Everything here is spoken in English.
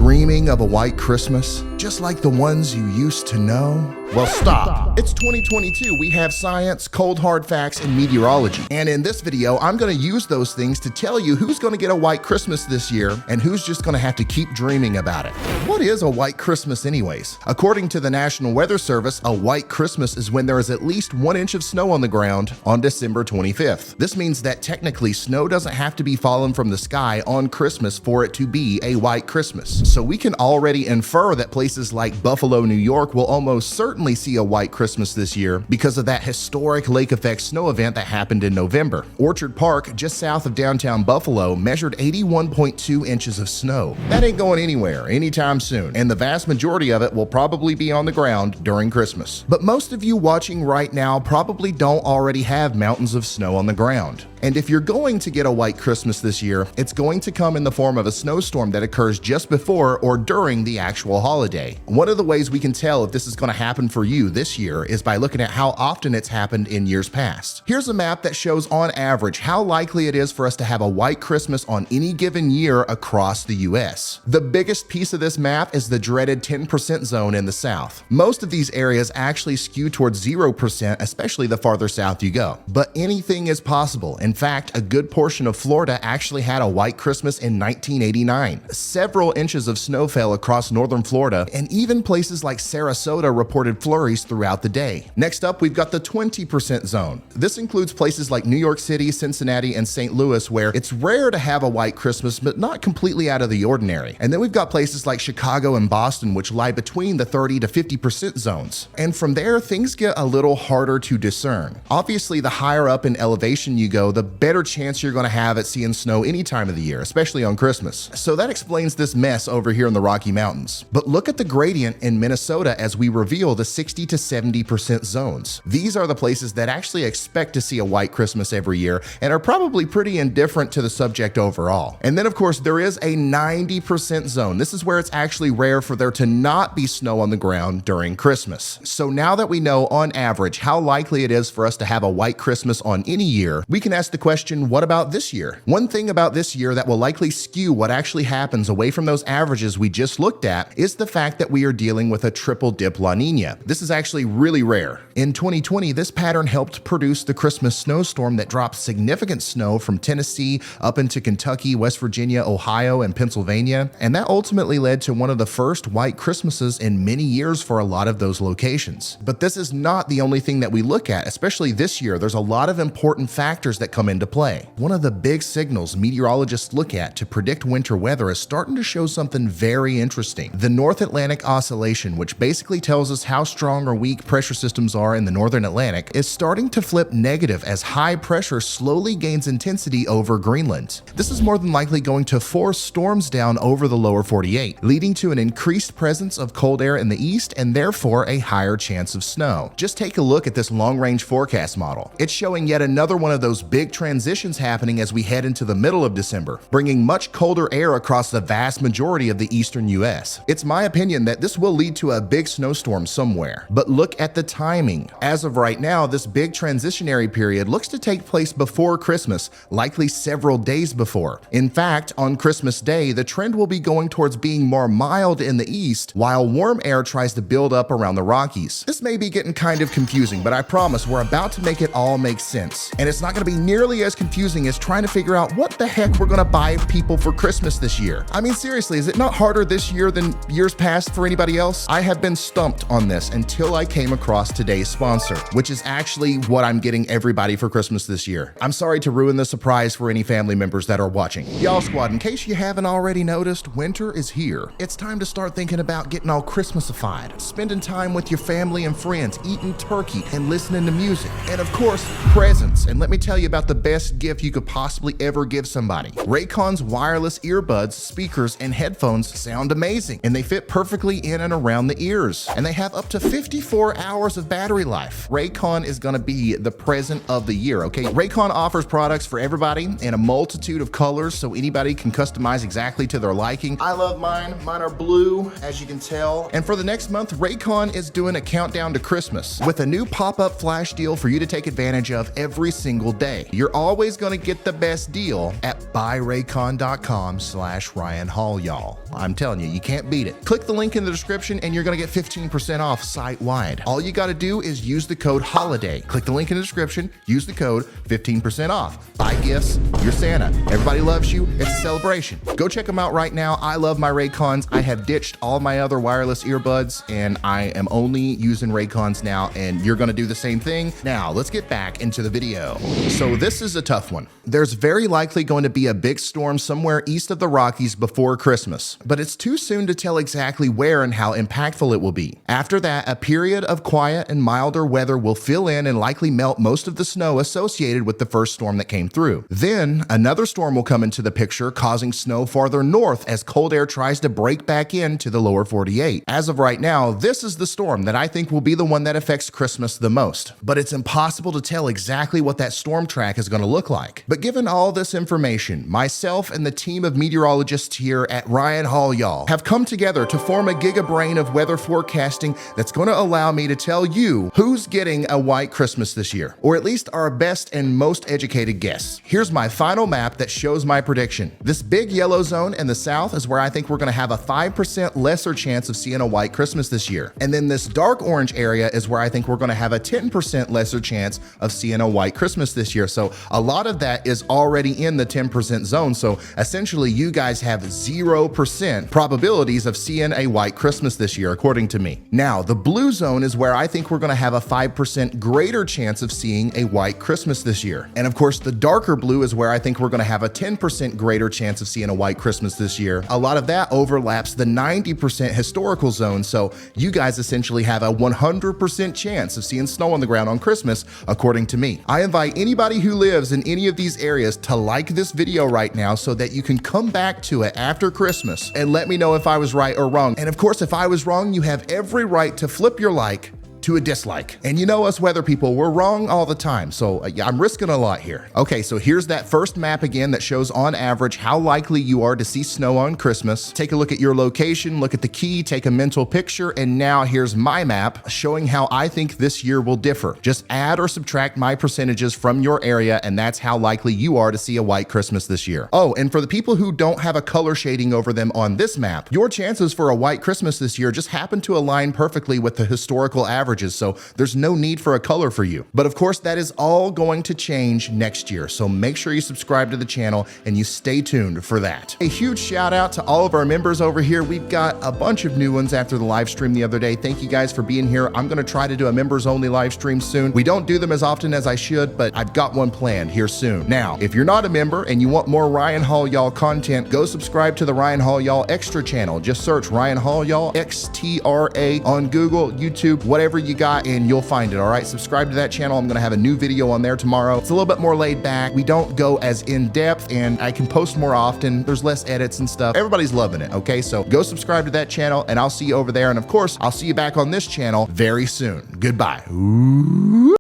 dreaming of a white Christmas, just like the ones you used to know? Well, stop. It's 2022. We have science, cold hard facts, and meteorology. And in this video, I'm going to use those things to tell you who's going to get a white Christmas this year and who's just going to have to keep dreaming about it. What is a white Christmas anyways? According to the National Weather Service, a white Christmas is when there is at least 1 inch of snow on the ground on December 25th. This means that technically snow doesn't have to be fallen from the sky on Christmas for it to be a white Christmas. So we can already infer that places like Buffalo, New York will almost certainly see a white Christmas this year because of that historic lake effect snow event that happened in November. Orchard Park, just south of downtown Buffalo, measured 81.2 inches of snow. That ain't going anywhere anytime soon, and the vast majority of it will probably be on the ground during Christmas. But most of you watching right now probably don't already have mountains of snow on the ground. And if you're going to get a white Christmas this year, it's going to come in the form of a snowstorm that occurs just before or during the actual holiday. One of the ways we can tell if this is going to happen for you this year is by looking at how often it's happened in years past. Here's a map that shows on average how likely it is for us to have a white Christmas on any given year across the US. The biggest piece of this map is the dreaded 10% zone in the south. Most of these areas actually skew towards 0%, especially the farther south you go. But anything is possible. In fact, a good portion of Florida actually had a white Christmas in 1989. Several inches of snow fell across northern Florida, and even places like Sarasota reported flurries throughout the day. Next up, we've got the 20% zone. This includes places like New York City, Cincinnati, and St. Louis, where it's rare to have a white Christmas, but not completely out of the ordinary. And then we've got places like Chicago and Boston, which lie between the 30 to 50% zones. And from there, things get a little harder to discern. Obviously, the higher up in elevation you go, the better chance you're going to have at seeing snow any time of the year, especially on Christmas. So that explains this mess over here in the Rocky Mountains. But look at the gradient in Minnesota as we reveal the 60 to 70% zones. These are the places that actually expect to see a white Christmas every year and are probably pretty indifferent to the subject overall. And then of course there is a 90% zone. This is where it's actually rare for there to not be snow on the ground during Christmas. So now that we know on average how likely it is for us to have a white Christmas on any year, we can ask the question, what about this year? One thing about this year that will likely skew what actually happens away from those averages we just looked at is the fact that we are dealing with a triple dip La Nina. This is actually really rare. In 2020, this pattern helped produce the Christmas snowstorm that dropped significant snow from Tennessee up into Kentucky, West Virginia, Ohio, and Pennsylvania, and that ultimately led to one of the first white Christmases in many years for a lot of those locations. But this is not the only thing that we look at, especially this year. There's a lot of important factors that come into play. One of the big signals meteorologists look at to predict winter weather is starting to show something very interesting. The North Atlantic Oscillation, which basically tells us how strong or weak pressure systems are in the northern Atlantic, is starting to flip negative as high pressure slowly gains intensity over Greenland. This is more than likely going to force storms down over the lower 48, leading to an increased presence of cold air in the east and therefore a higher chance of snow. Just take a look at this long-range forecast model. It's showing yet another one of those big transitions happening as we head into the middle of December, bringing much colder air across the vast majority of the eastern US. It's my opinion that this will lead to a big snowstorm somewhere. But look at the timing. As of right now, this big transitionary period looks to take place before Christmas, likely several days before. In fact, on Christmas Day, the trend will be going towards being more mild in the east, while warm air tries to build up around the Rockies. This may be getting kind of confusing, but I promise we're about to make it all make sense. And it's not going to be nearly as confusing as trying to figure out what the heck we're going to buy people for Christmas this year. I mean, seriously, is it not harder this year than years past for anybody else? I have been stumped on this until I came across today's sponsor, which is actually what I'm getting everybody for Christmas this year. I'm sorry to ruin the surprise for any family members that are watching. Y'all squad, in case you haven't already noticed, winter is here. It's time to start thinking about getting all Christmasified, spending time with your family and friends, eating turkey and listening to music, and of course, presents. And let me tell you about the best gift you could possibly ever give somebody. Raycon's wireless earbuds, speakers, and headphones sound amazing, and they fit perfectly in and around the ears. And they have up to 54 hours of battery life. Raycon is gonna be the present of the year, okay? Raycon offers products for everybody in a multitude of colors, so anybody can customize exactly to their liking. I love mine. Mine are blue, as you can tell. And for the next month, Raycon is doing a countdown to Christmas with a new pop-up flash deal for you to take advantage of every single day. You're always going to get the best deal at buyraycon.com/Ryan Hall, y'all. I'm telling you, you can't beat it. Click the link in the description and you're going to get 15% off site-wide. All you got to do is use the code HOLIDAY. Click the link in the description, use the code, 15% off. Buy gifts, you're Santa. Everybody loves you. It's a celebration. Go check them out right now. I love my Raycons. I have ditched all my other wireless earbuds and I am only using Raycons now, and you're going to do the same thing. Now, let's get back into the video. So this is a tough one. There's very likely going to be a big storm somewhere east of the Rockies before Christmas, but it's too soon to tell exactly where and how impactful it will be. After that, a period of quiet and milder weather will fill in and likely melt most of the snow associated with the first storm that came through. Then, another storm will come into the picture, causing snow farther north as cold air tries to break back into the lower 48. As of right now, this is the storm that I think will be the one that affects Christmas the most. But it's impossible to tell exactly what that storm track is going to look like. But given all this information, myself and the team of meteorologists here at Ryan Hall, y'all, have come together to form a gigabrain of weather forecasting that's going to allow me to tell you who's getting a white Christmas this year, or at least our best and most educated guess. Here's my final map that shows my prediction. This big yellow zone in the south is where I think we're going to have a 5% lesser chance of seeing a white Christmas this year. And then this dark orange area is where I think we're going to have a 10% lesser chance of seeing a white Christmas this year. So a lot of that is already in the 10% zone. So essentially you guys have 0% probabilities of seeing a white Christmas this year, according to me. Now, the blue zone is where I think we're going to have a 5% greater chance of seeing a white Christmas this year. And of course, the darker blue is where I think we're going to have a 10% greater chance of seeing a white Christmas this year. A lot of that overlaps the 90% historical zone. So you guys essentially have a 100% chance of seeing snow on the ground on Christmas, according to me. I invite anybody who lives in any of these areas to like this video right now so that you can come back to it after Christmas and let me know if I was right or wrong. And of course, if I was wrong, you have every right to flip your like to a dislike. And you know us weather people, we're wrong all the time, so I'm risking a lot here. Okay, so here's that first map again that shows on average how likely you are to see snow on Christmas. Take a look at your location, look at the key, take a mental picture, and now here's my map showing how I think this year will differ. Just add or subtract my percentages from your area, and that's how likely you are to see a white Christmas this year. Oh, and for the people who don't have a color shading over them on this map, your chances for a white Christmas this year just happen to align perfectly with the historical average. So there's no need for a color for you. But of course, that is all going to change next year. So make sure you subscribe to the channel and you stay tuned for that. A huge shout out to all of our members over here. We've got a bunch of new ones after the live stream the other day. Thank you guys for being here. I'm going to try to do a members only live stream soon. We don't do them as often as I should, but I've got one planned here soon. Now, if you're not a member and you want more Ryan Hall Y'all content, go subscribe to the Ryan Hall Y'all Extra channel. Just search Ryan Hall Y'all XTRA on Google, YouTube, whatever you got, and you'll find it. All right, subscribe to that channel. I'm gonna have a new video on there tomorrow. It's a little bit more laid back. We don't go as in depth and I can post more often. There's less edits and stuff. Everybody's loving it. Okay, so go subscribe to that channel and I'll see you over there. And of course, I'll see you back on this channel very soon. Goodbye. Ooh.